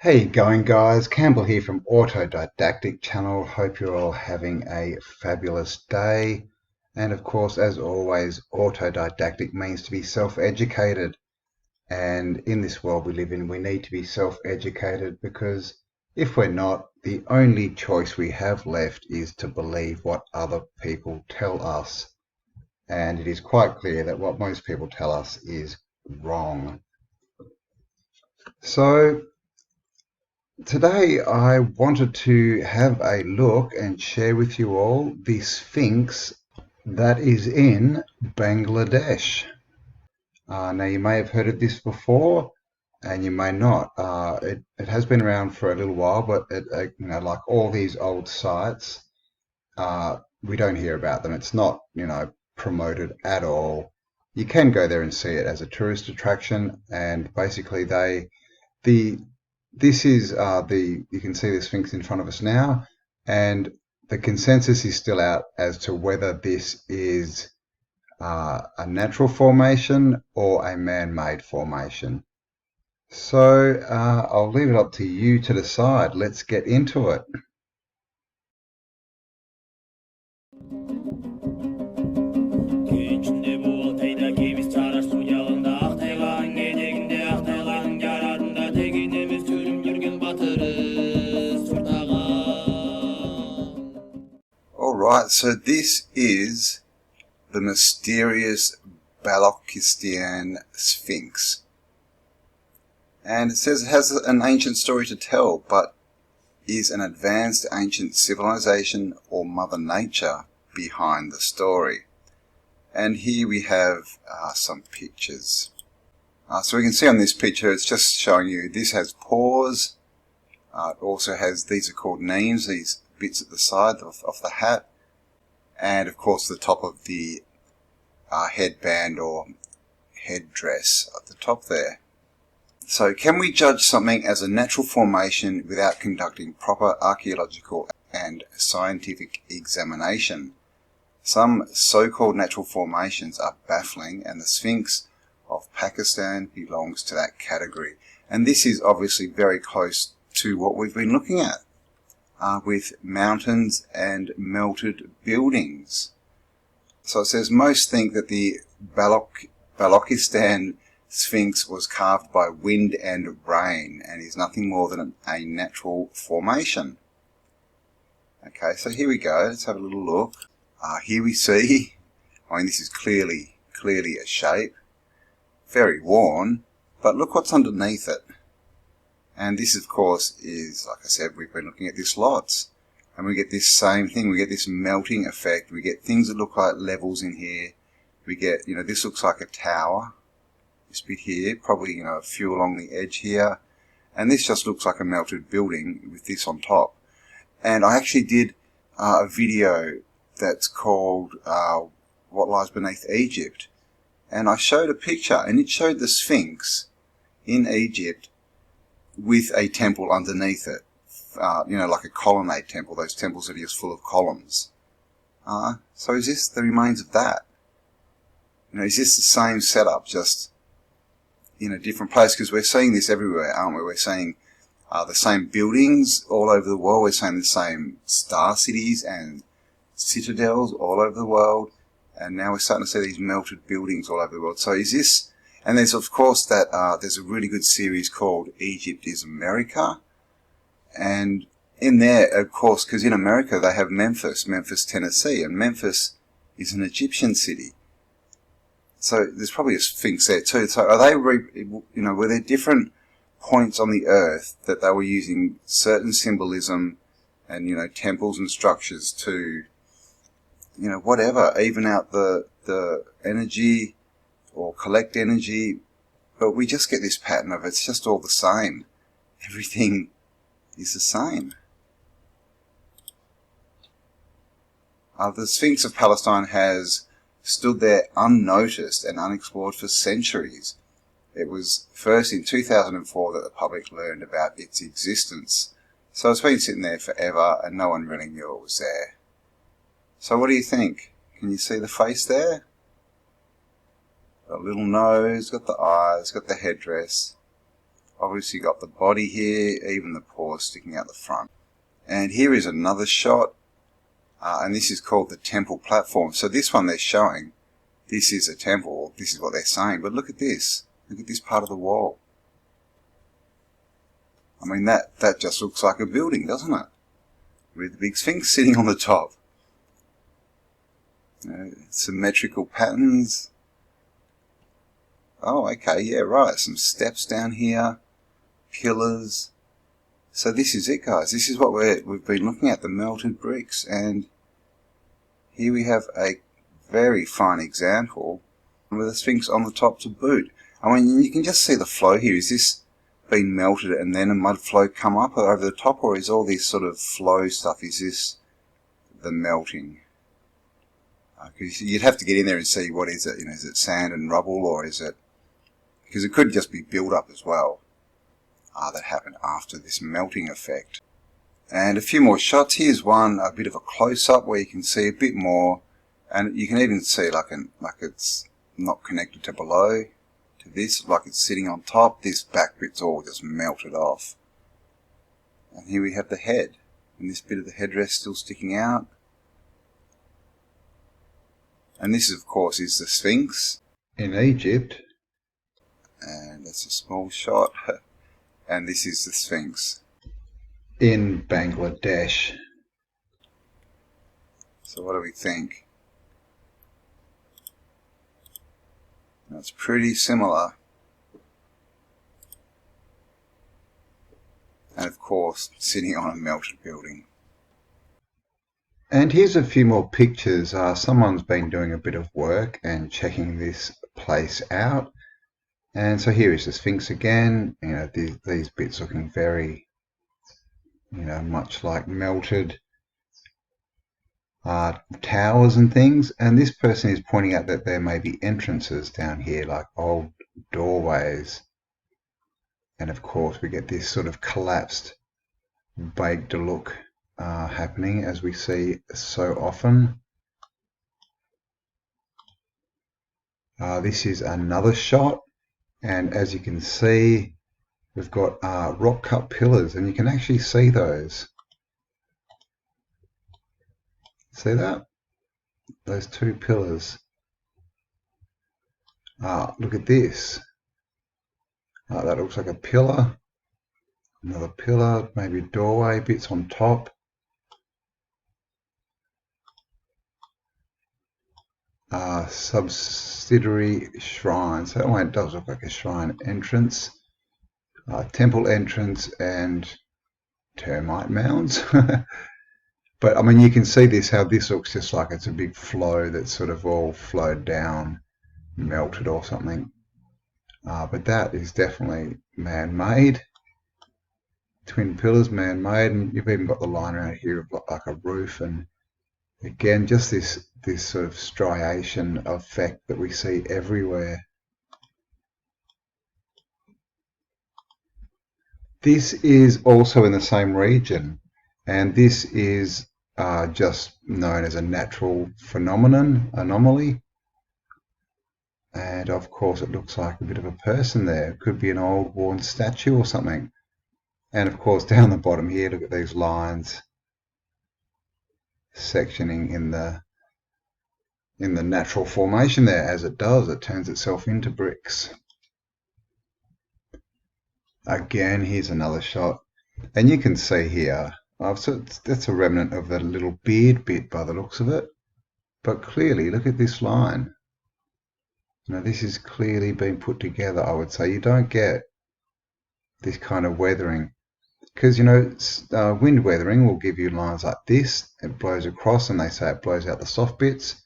Hey going guys, Campbell here from Autodidactic Channel. Hope you're all having a fabulous day. And of course, as always, autodidactic means to be self-educated. And in this world we live in, we need to be self-educated because if we're not, the only choice we have left is to believe what other people tell us. And it is quite clear that what most people tell us is wrong. So today I wanted to have a look and share with you all the Sphinx that is in Bangladesh. Now you may have heard of this before and you may not. It has been around for a little while, but like all these old sites, we don't hear about them. It's not, promoted at all. You can go there and see it as a tourist attraction, and basically this is you can see the Sphinx in front of us now, and the consensus is still out as to whether this is a natural formation or a man-made formation. So I'll leave it up to you to decide. Let's get into it. Alright, so this is the mysterious Balochistan Sphinx. And it says it has an ancient story to tell, but is an advanced ancient civilization or Mother Nature behind the story. And here we have some pictures. So we can see on this picture, it's just showing you this has paws. It also has, these are called names, these bits at the side of the hat. And of course the top of the headband or headdress at the top there. So can we judge something as a natural formation without conducting proper archaeological and scientific examination? Some so-called natural formations are baffling, and the Sphinx of Pakistan belongs to that category. And this is obviously very close to what we've been looking at with mountains and melted buildings. So it says most think that the Balochistan Sphinx was carved by wind and rain and is nothing more than a natural formation. Okay, so here we go. Let's have a little look. Here we see, this is clearly a shape, very worn, but look what's underneath it. And this, of course, is, like I said, we've been looking at this lots. And we get this same thing, we get this melting effect, we get things that look like levels in here. We get, this looks like a tower, this bit here, probably, a few along the edge here. And this just looks like a melted building with this on top. And I actually did a video that's called What Lies Beneath Egypt. And I showed a picture, and it showed the Sphinx in Egypt with a temple underneath it. Like a colonnade temple, those temples that are just full of columns. So is this the remains of that? Is this the same setup, just in a different place? Because we're seeing this everywhere, aren't we? We're seeing the same buildings all over the world. We're seeing the same star cities and citadels all over the world. And now we're starting to see these melted buildings all over the world. So is this... And there's, of course, there's a really good series called Egypt is America. And in there, of course, because in America they have Memphis, Tennessee, and Memphis is an Egyptian city. So there's probably a Sphinx there too. So are they, were there different points on the earth that they were using certain symbolism and, temples and structures to, whatever, even out the energy or collect energy, but we just get this pattern of it's just all the same. Everything is the same. The Sphinx of Palestine has stood there unnoticed and unexplored for centuries. It was first in 2004 that the public learned about its existence. So it's been sitting there forever and no one really knew it was there. So what do you think? Can you see the face there? Got a little nose, got the eyes, got the headdress. Obviously got the body here, even the paws sticking out the front. And here is another shot, and this is called the temple platform. So this one they're showing, this is a temple, this is what they're saying, but look at this. Look at this part of the wall. I mean, that just looks like a building, doesn't it? With the big Sphinx sitting on the top. Symmetrical patterns. Oh, okay, yeah, right. Some steps down here. Pillars. So this is it, guys. This is what we've been looking at, the melted bricks. And here we have a very fine example with a Sphinx on the top to boot. I mean, you can just see the flow here. Is this been melted and then a mud flow come up over the top, or is all this sort of flow stuff, is this the melting? Because you'd have to get in there and see what is it. You know, is it sand and rubble, or is it... Because it could just be build up as well. That happened after this melting effect. And a few more shots. Here's one, a bit of a close-up where you can see a bit more, and you can even see like it's not connected to below, to this, like it's sitting on top. This back bit's all just melted off. And here we have the head, and this bit of the headdress still sticking out. And this, of course, is the Sphinx in Egypt. And that's a small shot. And this is the Sphinx in Bangladesh. So what do we think? That's pretty similar. And of course, sitting on a melted building. And here's a few more pictures. Someone's been doing a bit of work and checking this place out. And so here is the Sphinx again. You know, these bits looking very, you know, much like melted towers and things. And this person is pointing out that there may be entrances down here, like old doorways. And of course, we get this sort of collapsed, baked look happening, as we see so often. This is another shot. And as you can see, we've got rock cut pillars, and you can actually see those. See that? Those two pillars. Look at this. That looks like a pillar. Another pillar, maybe doorway bits on top. Subsidiary shrine. So it does look like a shrine entrance. Temple entrance and termite mounds. But I mean, you can see this, how this looks just like it's a big flow that's sort of all flowed down, melted or something. But that is definitely man-made. Twin pillars, man-made, and you've even got the line around here of like a roof, and again, just this sort of striation effect that we see everywhere. This is also in the same region, and this is just known as a natural phenomenon, anomaly. And of course it looks like a bit of a person there. It could be an old worn statue or something. And of course down the bottom here, look at these lines sectioning in the natural formation there. As it does, it turns itself into bricks. Again, here's another shot, and you can see here, so that's a remnant of that little beard bit by the looks of it. But clearly, look at this line. Now this is clearly been put together. I would say you don't get this kind of weathering, because you know, wind weathering will give you lines like this. It blows across, and they say it blows out the soft bits.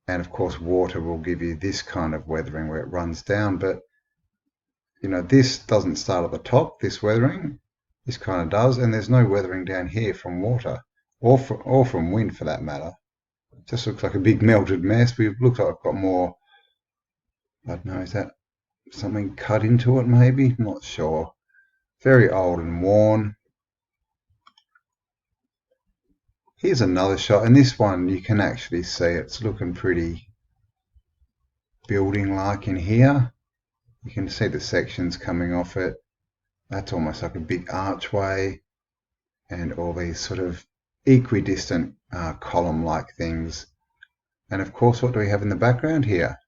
And of course, water will give you this kind of weathering where it runs down. But you know, this doesn't start at the top, this weathering. This kind of does, and there's no weathering down here from water, or from wind for that matter. It just looks like a big melted mess. It looks like I've got more, I don't know, is that something cut into it maybe? I'm not sure. Very old and worn. Here's another shot, and this one you can actually see it's looking pretty building-like in here. You can see the sections coming off it. That's almost like a big archway, and all these sort of equidistant column-like things. And of course, what do we have in the background here?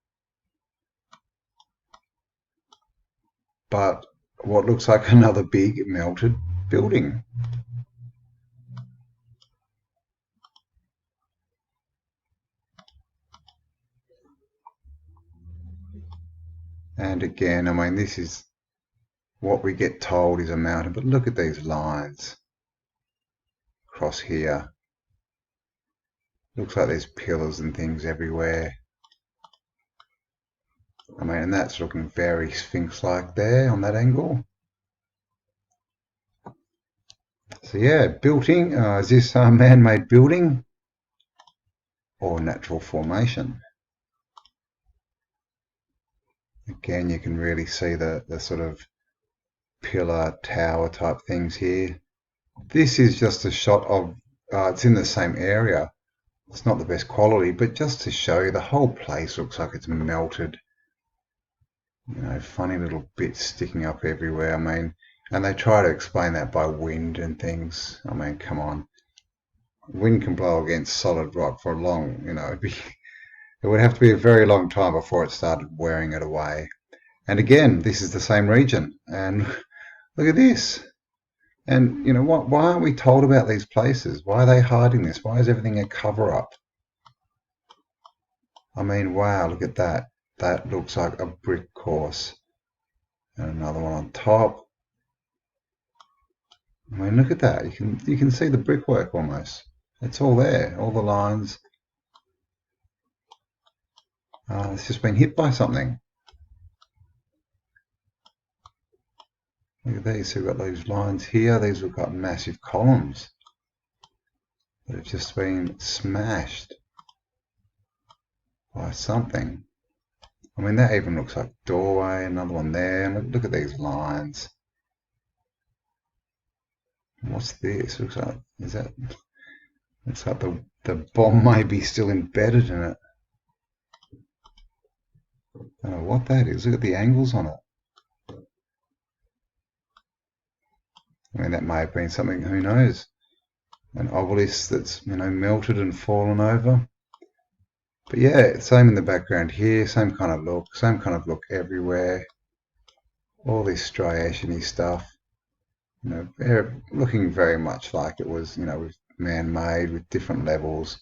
But what looks like another big melted building. And again, I mean, this is what we get told is a mountain, but look at these lines across here. Looks like there's pillars and things everywhere. I mean, and that's looking very Sphinx-like there on that angle. So yeah, building, is this a man-made building or natural formation? Again, you can really see the sort of pillar tower type things here. This is just a shot of, it's in the same area. It's not the best quality, but just to show you, the whole place looks like it's melted. You know, funny little bits sticking up everywhere. I mean, and they try to explain that by wind and things. I mean, come on. Wind can blow against solid rock for a long, you know, it would have to be a very long time before it started wearing it away. And again, this is the same region. And look at this. And, you know, why aren't we told about these places? Why are they hiding this? Why is everything a cover-up? I mean, wow, look at that. That looks like a brick course. And another one on top. I mean, look at that. You can see the brickwork almost. It's all there, all the lines. It's just been hit by something. Look at these. So we've got those lines here. These have got massive columns that have just been smashed by something. I mean, that even looks like a doorway. Another one there. Look at these lines. What's this? Looks like, is that? Looks like the bomb may be still embedded in it. I don't know what that is. Look at the angles on it. I mean, that may have been something, who knows, an obelisk that's, you know, melted and fallen over. But yeah, same in the background here, same kind of look everywhere. All this striation-y stuff, you know, looking very much like it was, you know, man-made with different levels.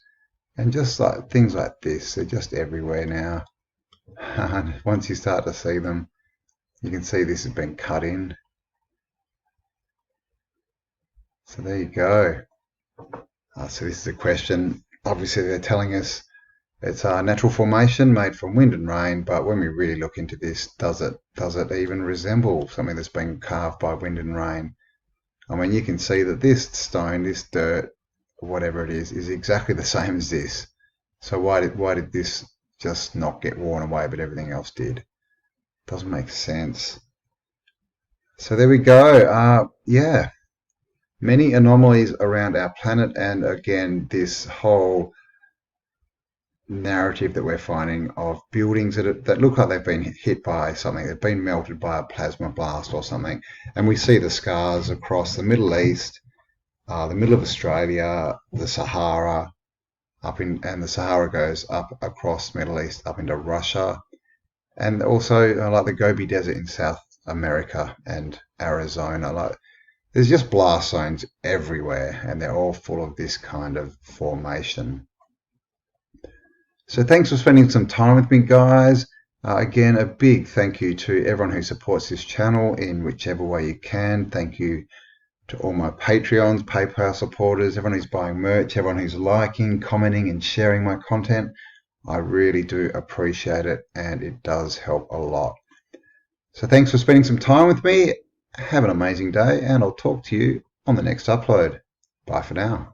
And just like things like this, they're just everywhere now. And once you start to see them, you can see this has been cut in. So there you go. So this is a question. Obviously, they're telling us it's a natural formation made from wind and rain, but when we really look into this, does it even resemble something that's been carved by wind and rain? I mean, you can see that this stone, this dirt, whatever it is exactly the same as this. So why did this just not get worn away, but everything else did? Doesn't make sense. So there we go. Yeah. Many anomalies around our planet, and again, this whole narrative that we're finding of buildings that look like they've been hit by something, they've been melted by a plasma blast or something, and we see the scars across the Middle East, the middle of Australia, the Sahara, and the Sahara goes up across the Middle East up into Russia, and also like the Gobi Desert in South America and Arizona. There's just blast zones everywhere, and they're all full of this kind of formation. So thanks for spending some time with me, guys. Again, a big thank you to everyone who supports this channel in whichever way you can. Thank you to all my Patreons, PayPal supporters, everyone who's buying merch, everyone who's liking, commenting, and sharing my content. I really do appreciate it, and it does help a lot. So thanks for spending some time with me. Have an amazing day, and I'll talk to you on the next upload. Bye for now.